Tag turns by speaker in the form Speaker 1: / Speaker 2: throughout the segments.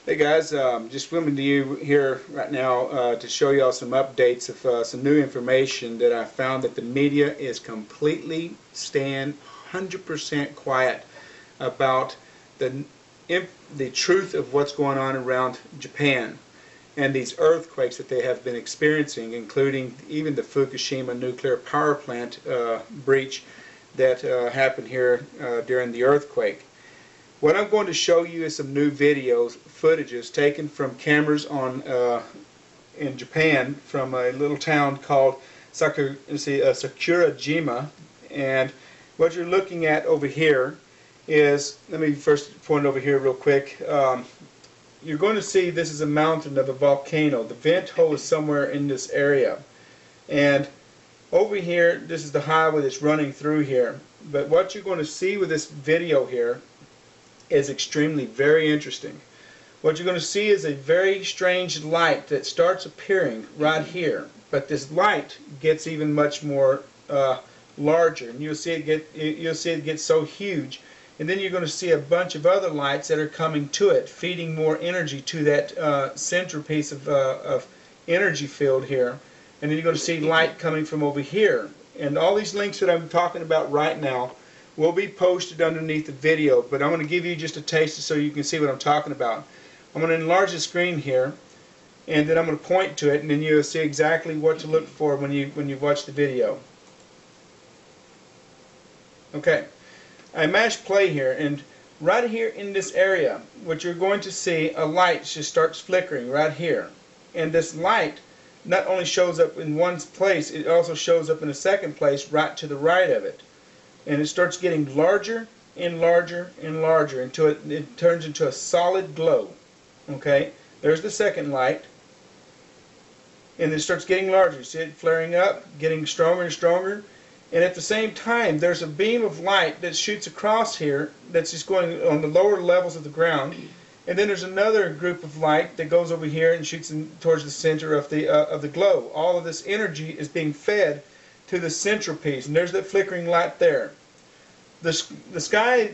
Speaker 1: Hey guys, just filming to you here right now to show y'all some updates of some new information that I found that the media is completely staying 100% quiet about the truth of what's going on around Japan and these earthquakes that they have been experiencing, including even the Fukishima nuclear power plant breach that happened here during the earthquake. What I'm going to show you is some new videos, footages taken from cameras in Japan from a little town called Sakurajima. And what you're looking at over here is, let me first point over here real quick. You're going to see this is a mountain of a volcano. The vent hole is somewhere in this area. And over here, this is the highway that's running through here. But what you're going to see with this video here is extremely very interesting. What you're going to see is a very strange light that starts appearing right here, but this light gets even much more larger, and you'll see it get so huge, and then you're going to see a bunch of other lights that are coming to it, feeding more energy to that centerpiece of energy field here, and then you're going to see light coming from over here. And all these links that I'm talking about right now will be posted underneath the video, but I'm going to give you just a taste so you can see what I'm talking about. I'm going to enlarge the screen here, and then I'm going to point to it, and then you'll see exactly what to look for when you watch the video. Okay, I mashed play here, and right here in this area, what you're going to see, a light just starts flickering right here, and this light not only shows up in one place, it also shows up in a second place right to the right of it. And it starts getting larger and larger and larger until it turns into a solid glow. Okay, there's the second light, and it starts getting larger. You see it flaring up, getting stronger and stronger, and at the same time there's a beam of light that shoots across here that's just going on the lower levels of the ground, and then there's another group of light that goes over here and shoots in towards the center of the glow. All of this energy is being fed to the centerpiece, and there's that flickering light there. The sky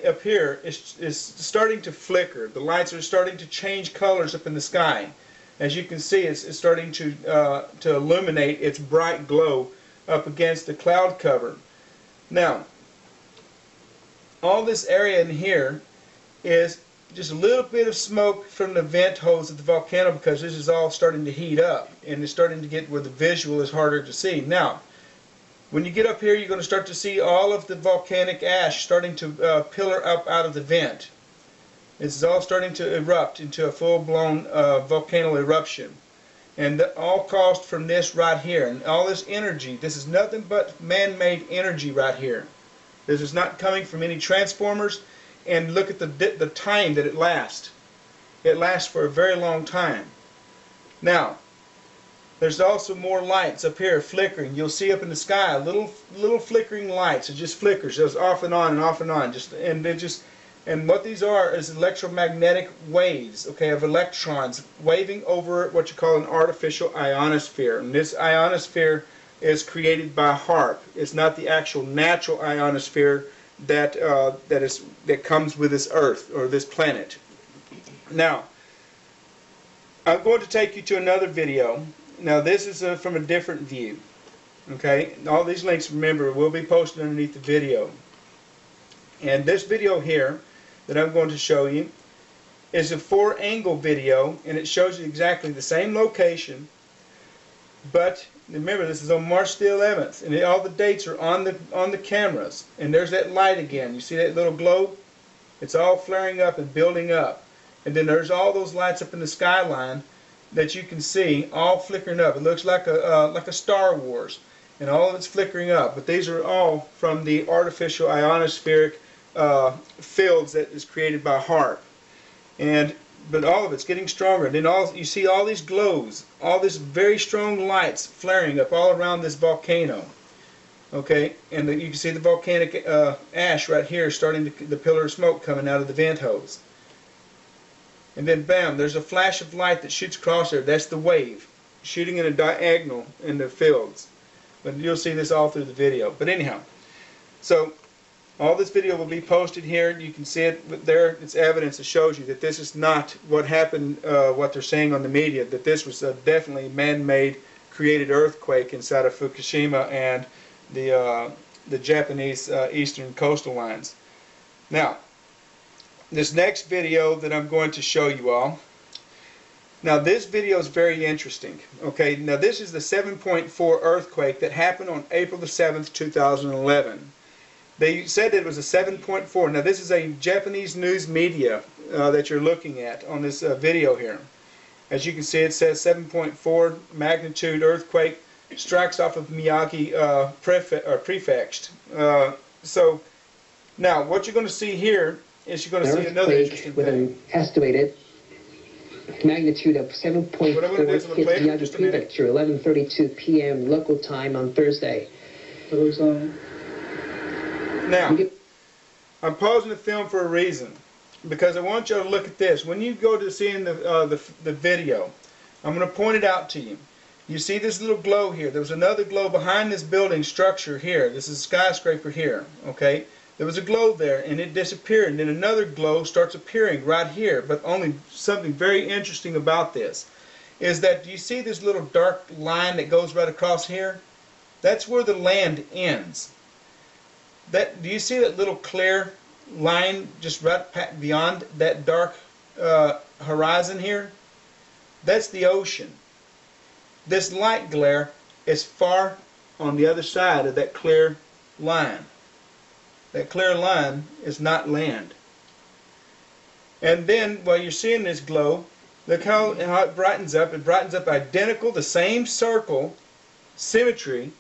Speaker 1: up here is starting to flicker. The lights are starting to change colors up in the sky. As you can see, it's starting to illuminate its bright glow up against the cloud cover. Now, all this area in here is just a little bit of smoke from the vent holes of the volcano, because this is all starting to heat up, and it's starting to get where the visual is harder to see. Now, when you get up here, you're going to start to see all of the volcanic ash starting to pillar up out of the vent. This is all starting to erupt into a full-blown volcano eruption, and all caused from this right here. And all this energy, this is nothing but man-made energy right here. This is not coming from any transformers. And look at the time that it lasts. It lasts for a very long time. Now, there's also more lights up here flickering. You'll see up in the sky little flickering lights. It just flickers, just off and on and off and on. And what these are is electromagnetic waves, okay, of electrons waving over what you call an artificial ionosphere. And this ionosphere is created by Haarp. It's not the actual natural ionosphere that comes with this Earth or this planet. Now, I'm going to take you to another video. Now, this is from a different view. Okay, all these links, remember, will be posted underneath the video. And this video here that I'm going to show you is a 4-angle video, and it shows you exactly the same location. But remember, this is on March the 11th, and all the dates are on the cameras. And there's that light again. You see that little glow? It's all flaring up and building up. And then there's all those lights up in the skyline that you can see, all flickering up. It looks like a Star Wars, and all of it's flickering up. But these are all from the artificial ionospheric fields that is created by Haarp. But all of it's getting stronger. And then you see all these glows, all these very strong lights flaring up all around this volcano. Okay, and you can see the volcanic ash right here starting the pillar of smoke coming out of the vent hose. And then bam, there's a flash of light that shoots across there. That's the wave shooting in a diagonal in the fields. But you'll see this all through the video. But anyhow, so All this video will be posted here. You can see it there. It's evidence that shows you that this is not what happened, what they're saying on the media, that this was definitely a man-made, created earthquake inside of Fukushima and the Japanese eastern coastal lines. Now, this next video that I'm going to show you all. Now, this video is very interesting. Okay, now this is the 7.4 earthquake that happened on April the 7th, 2011. They said it was a 7.4. Now, this is a Japanese news media that you're looking at on this video here. As you can see, it says 7.4 magnitude earthquake strikes off of Miyagi prefecture. So, now what you're going to see here is you're going to see another interesting
Speaker 2: with
Speaker 1: thing.
Speaker 2: an estimated magnitude of 7.4 hit Miyagi prefecture, 11:32 p.m. local time on Thursday.
Speaker 1: Now, I'm pausing the film for a reason, because I want you to look at this. When you go to seeing the video, I'm going to point it out to you. You see this little glow here. There was another glow behind this building structure here. This is a skyscraper here. Okay, there was a glow there, and it disappeared. And then another glow starts appearing right here. But only something very interesting about this is that, do you see this little dark line that goes right across here? That's where the land ends. Do you see that little clear line just right beyond that dark horizon here? That's the ocean. This light glare is far on the other side of that clear line. That clear line is not land. And then while you're seeing this glow, look how it brightens up. It brightens up identical, the same circle symmetry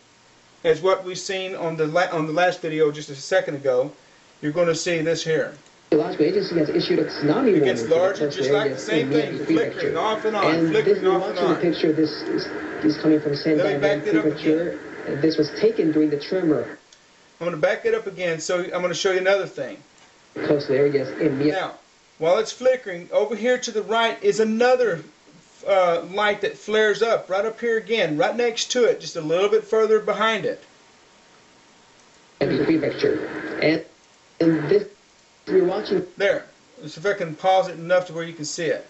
Speaker 1: as what we've seen on the last video just a second ago. You're going to see this here.
Speaker 2: The Geological Agency has issued a tsunami warning.
Speaker 1: It gets larger, just like the same thing, flickering off and on,
Speaker 2: and
Speaker 1: flickering off and on.
Speaker 2: The picture, this is coming from Sendai Prefecture. This was taken during the tremor.
Speaker 1: I'm going to back it up again, so I'm going to show you another thing.
Speaker 2: Close areas in Miyagi.
Speaker 1: Now, while it's flickering, over here to the right is another light that flares up, right up here again, right next to it, just a little bit further behind it.
Speaker 2: Prefecture. And this, we're watching.
Speaker 1: There. Let's see if I can pause it enough to where you can see it.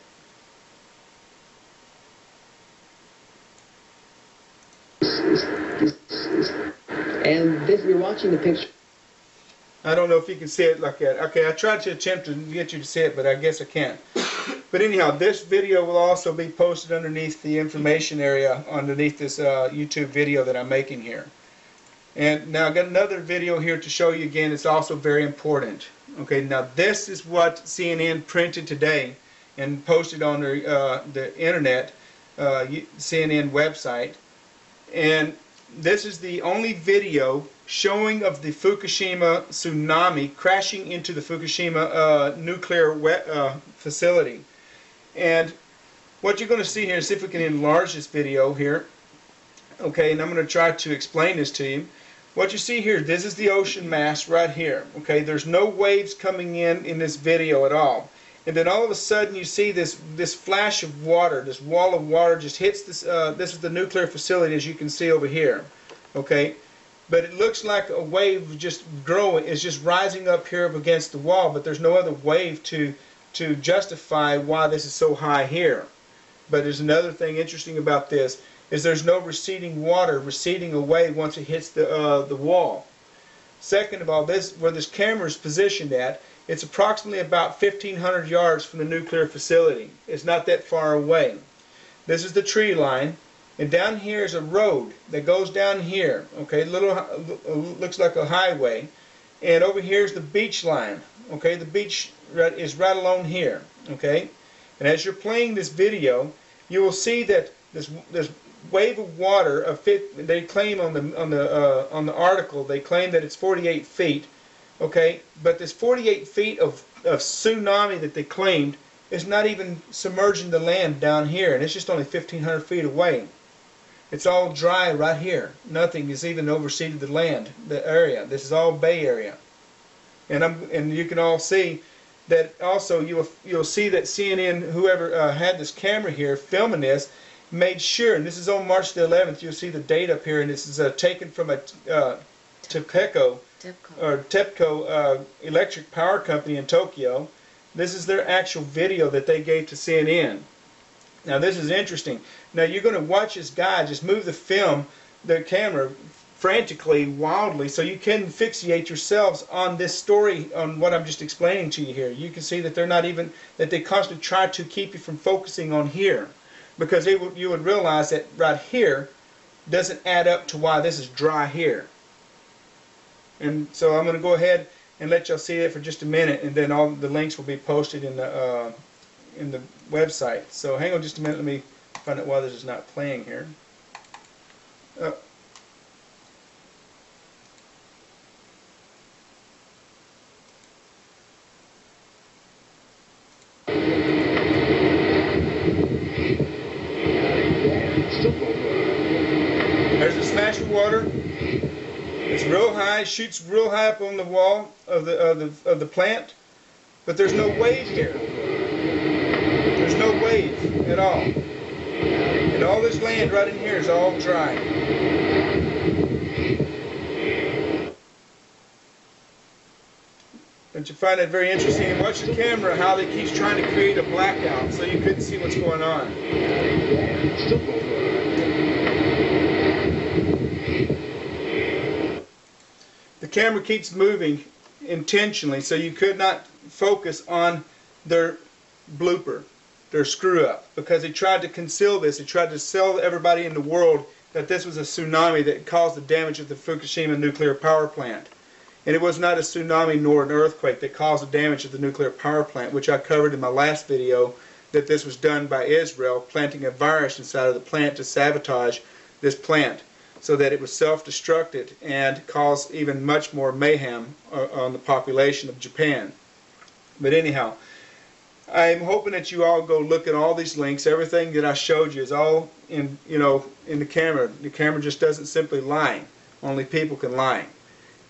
Speaker 2: And this, we're watching the picture.
Speaker 1: I don't know if you can see it like that. Okay, I tried to attempt to get you to see it, but I guess I can't. But anyhow, this video will also be posted underneath the information area, underneath this YouTube video that I'm making here. And now I've got another video here to show you again. It's also very important. Okay, now this is what CNN printed today and posted on the internet, CNN website. And this is the only video showing of the Fukushima tsunami crashing into the Fukushima nuclear facility. And what you're going to see here, see if we can enlarge this video here. Okay, and I'm going to try to explain this to you. What you see here, this is the ocean mass right here. Okay, there's no waves coming in this video at all. And then all of a sudden you see this flash of water, this wall of water just hits this. This is the nuclear facility, as you can see over here. Okay, but it looks like a wave just growing, is just rising up here up against the wall, but there's no other wave to justify why this is so high here. But there's another thing interesting about this, is there's no receding water receding away once it hits the wall. Second of all, where this camera is positioned at, it's approximately about 1,500 yards from the nuclear facility. It's not that far away. This is the tree line, and down here is a road that goes down here. Okay, looks like a highway, and over here is the beach line. Okay, the beach is right along here. Okay, and as you're playing this video, you will see that this wave of water they claim on the article, they claim that it's 48 feet. Okay, but this 48 feet of tsunami that they claimed is not even submerging the land down here, and it's just only 1,500 feet away. It's all dry right here. Nothing is even overseeded the land, the area. This is all bay area, and you can all see that. Also, you'll see that CNN, whoever had this camera here filming this, made sure, and this is on March the 11th. You'll see the date up here, and this is taken from a Tokeko TEPCO Electric Power Company in Tokyo. This is their actual video that they gave to CNN. Now this is interesting. Now you're going to watch this guy just move the camera frantically, wildly, so you can fixate yourselves on this story, on what I'm just explaining to you here. You can see that they're not even, that they constantly try to keep you from focusing on here, because you would realize that right here doesn't add up to why this is dry here. And so I'm going to go ahead and let y'all see it for just a minute, and then all the links will be posted in the website. So hang on just a minute, let me find out why this is not playing here. There's a smash of water. It's real high, shoots real high up on the wall of the plant, but there's no wave here. There's no wave at all. And all this land right in here is all dry. Don't you find that very interesting? And watch the camera, how they keep trying to create a blackout so you couldn't see what's going on. The camera keeps moving intentionally so you could not focus on their blooper, their screw up, because they tried to conceal this. They tried to tell everybody in the world that this was a tsunami that caused the damage of the Fukushima nuclear power plant. And it was not a tsunami nor an earthquake that caused the damage of the nuclear power plant, which I covered in my last video, that this was done by Israel planting a virus inside of the plant to sabotage this plant, so that it was self-destructed and caused even much more mayhem on the population of Japan. But anyhow, I'm hoping that you all go look at all these links. Everything that I showed you is all in the camera. The camera just doesn't simply lie. Only people can lie.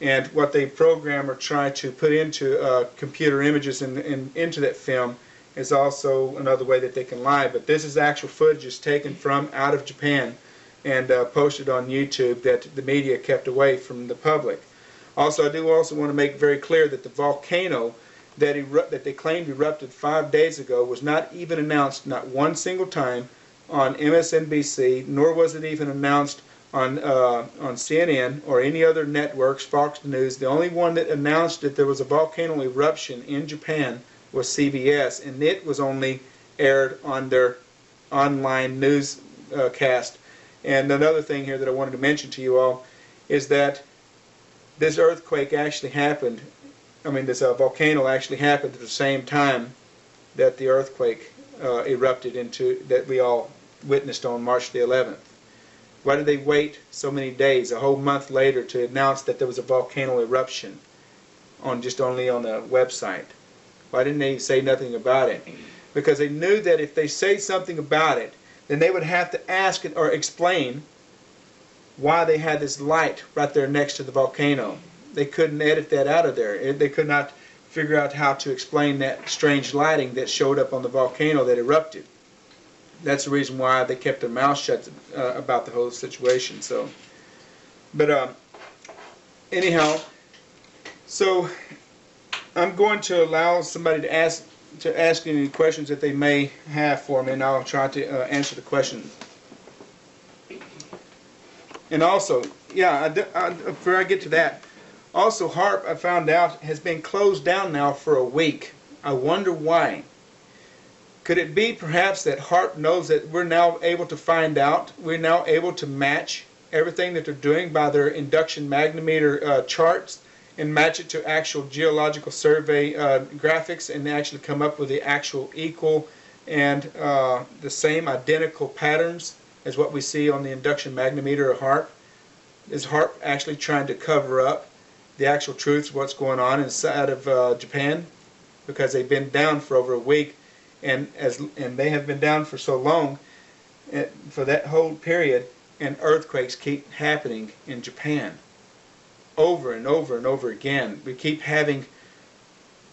Speaker 1: And what they program or try to put into computer images into that film is also another way that they can lie. But this is actual footage is taken from out of Japan and posted on YouTube that the media kept away from the public. Also, I do also want to make very clear that the volcano that they claimed erupted 5 days ago was not even announced, not one single time, on MSNBC, nor was it even announced on CNN or any other networks, Fox News. The only one that announced that there was a volcano eruption in Japan was CBS, and it was only aired on their online newscast. And another thing here that I wanted to mention to you all is that this earthquake actually happened, this volcano actually happened at the same time that the earthquake erupted that we all witnessed on March the 11th. Why did they wait so many days, a whole month later, to announce that there was a volcano eruption only on the website? Why didn't they say nothing about it? Because they knew that if they say something about it, then they would have to ask or explain why they had this light right there next to the volcano. They couldn't edit that out of there. They could not figure out how to explain that strange lighting that showed up on the volcano that erupted. That's the reason why they kept their mouths shut about the whole situation. So, but anyhow, so I'm going to allow somebody to ask any questions that they may have for me, and I'll try to answer the question. And also, yeah, before I get to that, also Haarp, I found out, has been closed down now for a week. I wonder why. Could it be perhaps that Haarp knows that we're now able to find out, we're now able to match everything that they're doing by their induction magnetometer charts, and match it to actual geological survey graphics, and actually come up with the actual equal and the same identical patterns as what we see on the induction magnetometer of Haarp? Is Haarp actually trying to cover up the actual truth of what's going on inside of Japan? Because they've been down for over a week, and they have been down for so long, for that whole period, and earthquakes keep happening in Japan. Over and over and over again. We keep having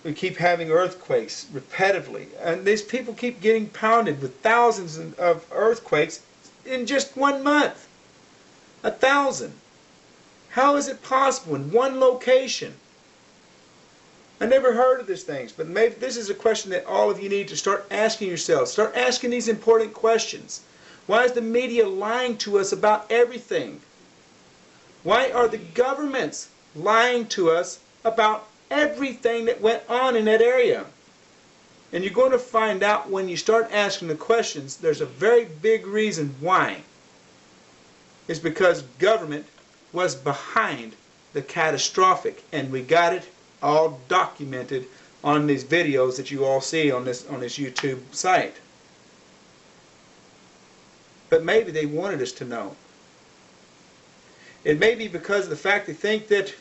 Speaker 1: earthquakes repetitively, and these people keep getting pounded with thousands of earthquakes in just 1 month. 1,000. How is it possible in one location? I never heard of these things, but maybe this is a question that all of you need to start asking yourselves. Start asking these important questions. Why is the media lying to us about everything? Why are the governments lying to us about everything that went on in that area? And you're going to find out when you start asking the questions, there's a very big reason why. It's because government was behind the catastrophic, and we got it all documented on these videos that you all see on this YouTube site. But maybe they wanted us to know. It may be because of the fact they think that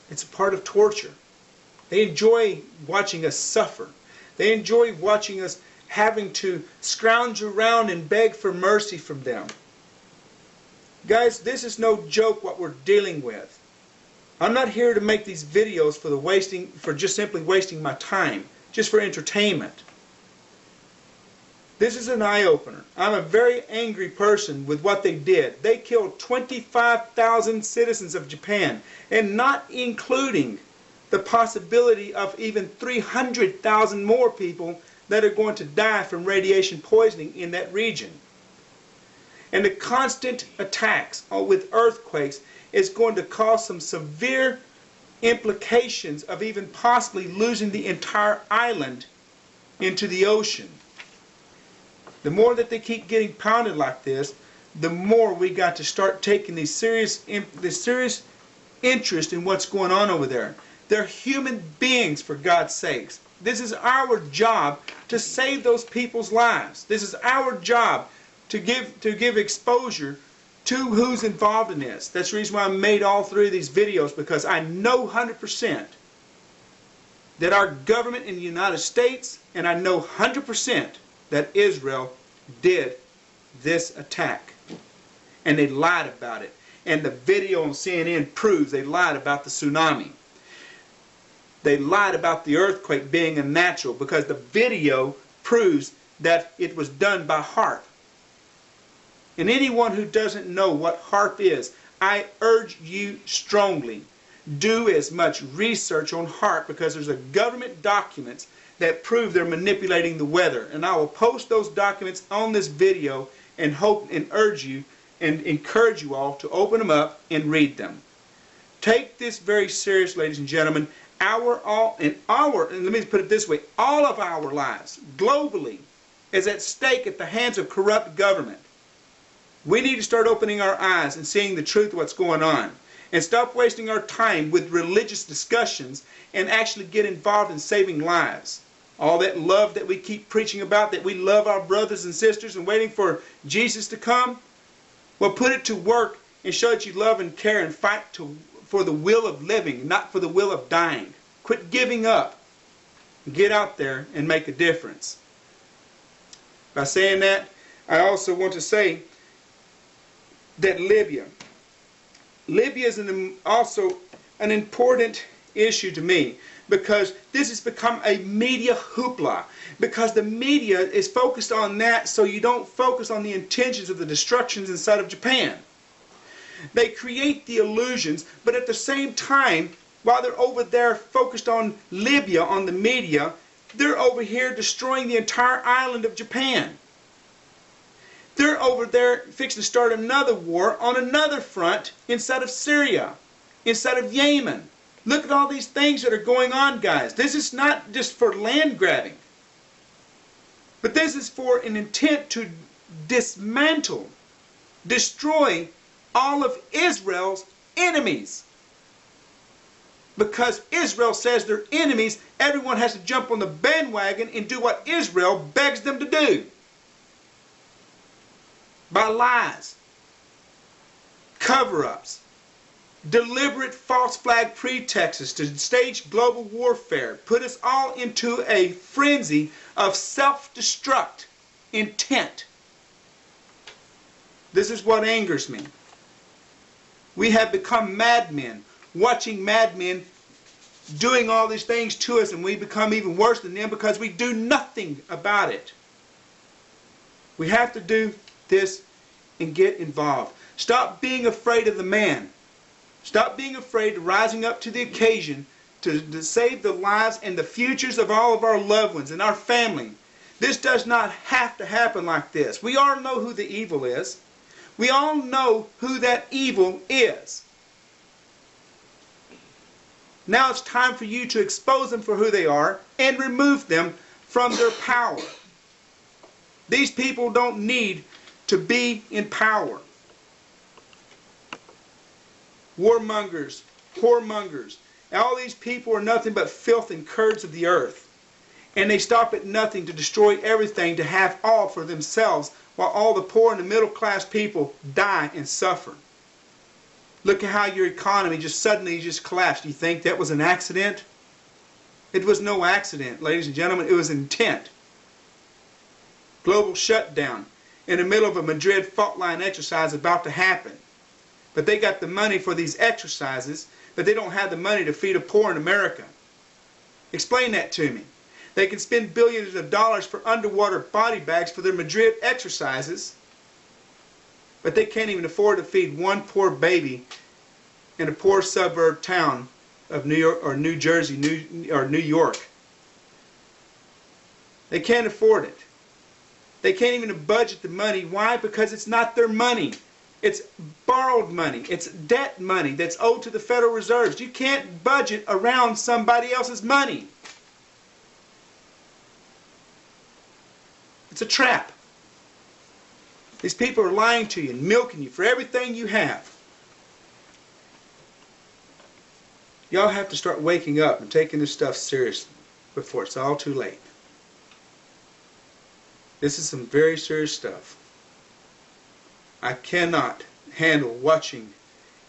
Speaker 1: it's a part of torture. They enjoy watching us suffer. They enjoy watching us having to scrounge around and beg for mercy from them. Guys, this is no joke what we're dealing with. I'm not here to make these videos for just simply wasting my time, just for entertainment. This is an eye-opener. I'm a very angry person with what they did. They killed 25,000 citizens of Japan, and not including the possibility of even 300,000 more people that are going to die from radiation poisoning in that region. And the constant attacks with earthquakes is going to cause some severe implications of even possibly losing the entire island into the ocean. The more that they keep getting pounded like this, the more we got to start taking this serious interest in what's going on over there. They're human beings, for God's sakes. This is our job to save those people's lives. This is our job to give exposure to who's involved in this. That's the reason why I made all three of these videos, because I know 100% that our government in the United States, and I know 100% that Israel did this attack. And they lied about it. And the video on CNN proves they lied about the tsunami. They lied about the earthquake being unnatural, because the video proves that it was done by Haarp. And anyone who doesn't know what Haarp is, I urge you strongly, do as much research on Haarp, because there's a government documents that prove they're manipulating the weather. And I will post those documents on this video and hope and urge you and encourage you all to open them up and read them. Take this very serious, ladies and gentlemen. And let me put it this way, all of our lives globally is at stake at the hands of corrupt government. We need to start opening our eyes and seeing the truth of what's going on, and stop wasting our time with religious discussions and actually get involved in saving lives. All that love that we keep preaching about, that we love our brothers and sisters and waiting for Jesus to come, well, put it to work and show that you love and care and fight for the will of living, not for the will of dying. Quit giving up. Get out there and make a difference. By saying that, I also want to say that Libya is also an important issue to me, because this has become a media hoopla, because the media is focused on that, so you don't focus on the intentions of the destructions inside of Japan. They create the illusions, but at the same time, while they're over there focused on Libya on the media, they're over here destroying the entire island of Japan. They're over there fixing to start another war on another front inside of Syria, inside of Yemen. Look at all these things that are going on, guys. This is not just for land grabbing, but this is for an intent to dismantle, destroy all of Israel's enemies. Because Israel says they're enemies, everyone has to jump on the bandwagon and do what Israel begs them to do. By lies, cover-ups, deliberate false flag pretexts to stage global warfare, put us all into a frenzy of self-destruct intent. This is what angers me. We have become madmen, watching madmen doing all these things to us, and we become even worse than them because we do nothing about it. We have to do this and get involved. Stop being afraid of the man. Stop being afraid of rising up to the occasion to save the lives and the futures of all of our loved ones and our family. This does not have to happen like this. We all know who the evil is. We all know who that evil is. Now it's time for you to expose them for who they are and remove them from their power. These people don't need to be in power. Warmongers, whoremongers, all these people are nothing but filth and curds of the earth. And they stop at nothing to destroy everything to have all for themselves, while all the poor and the middle class people die and suffer. Look at how your economy just suddenly collapsed. Do you think that was an accident? It was no accident, ladies and gentlemen. It was intent. Global shutdown in the middle of a Madrid fault line exercise about to happen. But they got the money for these exercises, but they don't have the money to feed the poor in America. Explain that to me. They can spend billions of dollars for underwater body bags for their Madrid exercises, but they can't even afford to feed one poor baby in a poor suburb town of New York or New Jersey or New York. They can't afford it. They can't even budget the money. Why? Because it's not their money. It's borrowed money. It's debt money that's owed to the Federal Reserves. You can't budget around somebody else's money. It's a trap. These people are lying to you and milking you for everything you have. Y'all have to start waking up and taking this stuff seriously before it's all too late. This is some very serious stuff. I cannot handle watching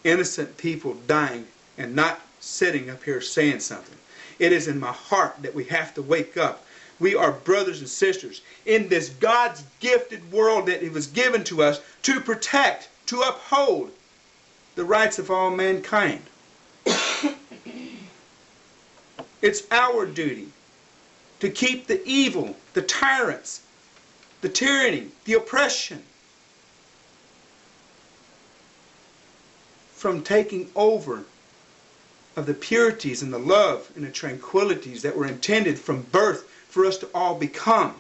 Speaker 1: innocent people dying and not sitting up here saying something. It is in my heart that we have to wake up. We are brothers and sisters in this God's gifted world that He was given to us to protect, to uphold the rights of all mankind. It's our duty to keep the evil, the tyrants, the tyranny, the oppression from taking over of the purities and the love and the tranquilities that were intended from birth for us to all become.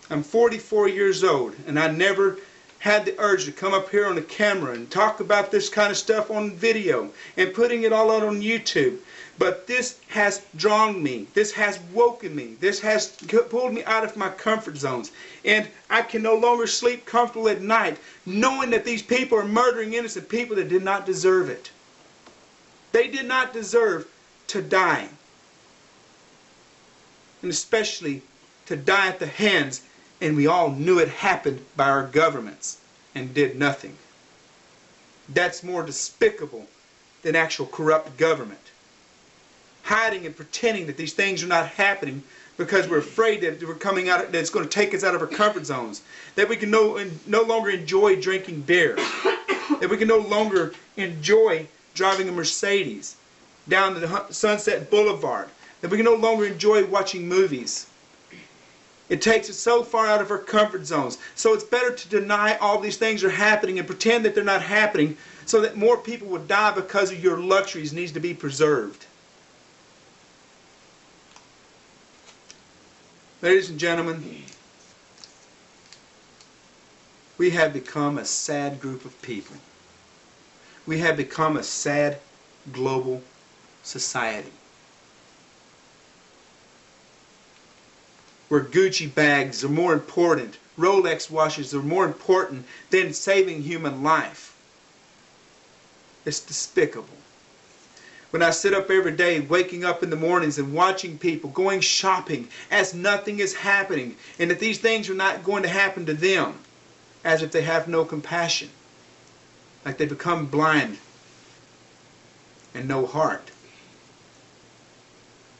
Speaker 1: I'm 44 years old and I never had the urge to come up here on the camera and talk about this kind of stuff on video and putting it all out on YouTube. But this has drawn me. This has woken me. This has pulled me out of my comfort zones. And I can no longer sleep comfortable at night knowing that these people are murdering innocent people that did not deserve it. They did not deserve to die. And especially to die at the hands, and we all knew it happened by our governments and did nothing. That's more despicable than actual corrupt government. Hiding and pretending that these things are not happening because we're afraid that we're coming out, that it's going to take us out of our comfort zones, that we can no longer enjoy drinking beer, that we can no longer enjoy driving a Mercedes down to the Sunset Boulevard, that we can no longer enjoy watching movies. It takes us so far out of our comfort zones. So it's better to deny all these things are happening and pretend that they're not happening so that more people will die because of your luxuries needs to be preserved. Ladies and gentlemen, we have become a sad group of people. We have become a sad global society, where Gucci bags are more important, Rolex watches are more important than saving human life. It's despicable. When I sit up every day, waking up in the mornings and watching people going shopping as nothing is happening, and that these things are not going to happen to them, as if they have no compassion, like they become blind and no heart.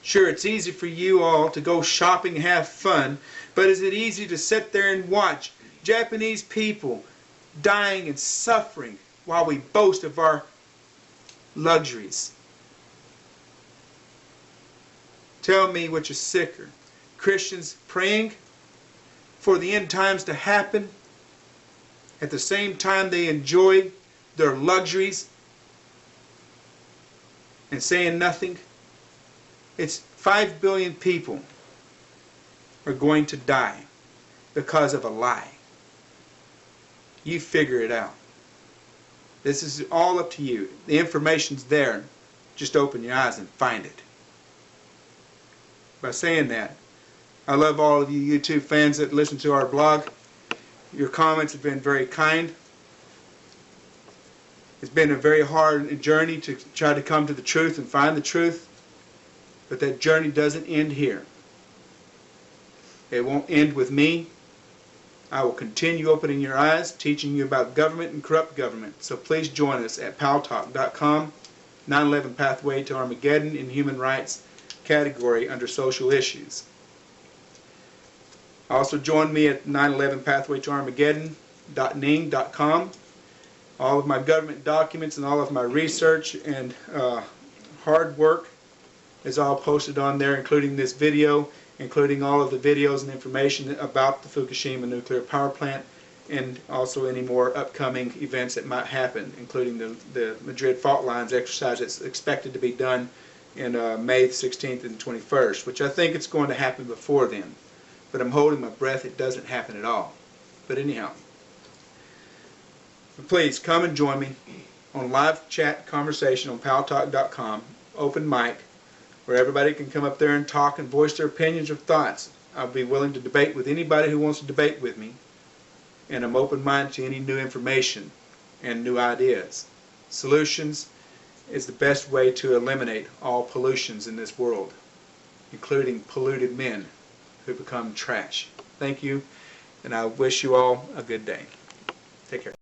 Speaker 1: Sure, it's easy for you all to go shopping and have fun, but is it easy to sit there and watch Japanese people dying and suffering while we boast of our luxuries? Tell me which is sicker. Christians praying for the end times to happen, at the same time they enjoy their luxuries and saying nothing. It's 5 billion people are going to die because of a lie. You figure it out. This is all up to you. The information's there. Just open your eyes and find it. By saying that, I love all of you YouTube fans that listen to our blog. Your comments have been very kind. It's been a very hard journey to try to come to the truth and find the truth. But that journey doesn't end here. It won't end with me. I will continue opening your eyes, teaching you about government and corrupt government. So please join us at paltalk.com, 9/11 Pathway to Armageddon in Human Rights category under Social Issues. Also join me at 9/11 Pathway to Armageddon.ning.com. All of my government documents and all of my research and hard work is all posted on there, including this video, including all of the videos and information about the Fukushima nuclear power plant, and also any more upcoming events that might happen, including the Madrid fault lines exercise that's expected to be done in May 16th and 21st, which I think it's going to happen before then. But I'm holding my breath, it doesn't happen at all. But anyhow, please come and join me on live chat conversation on paltalk.com, open mic, where everybody can come up there and talk and voice their opinions or thoughts. I'll be willing to debate with anybody who wants to debate with me, and I'm open-minded to any new information and new ideas. Solutions is the best way to eliminate all pollutions in this world, including polluted men who become trash. Thank you, and I wish you all a good day. Take care.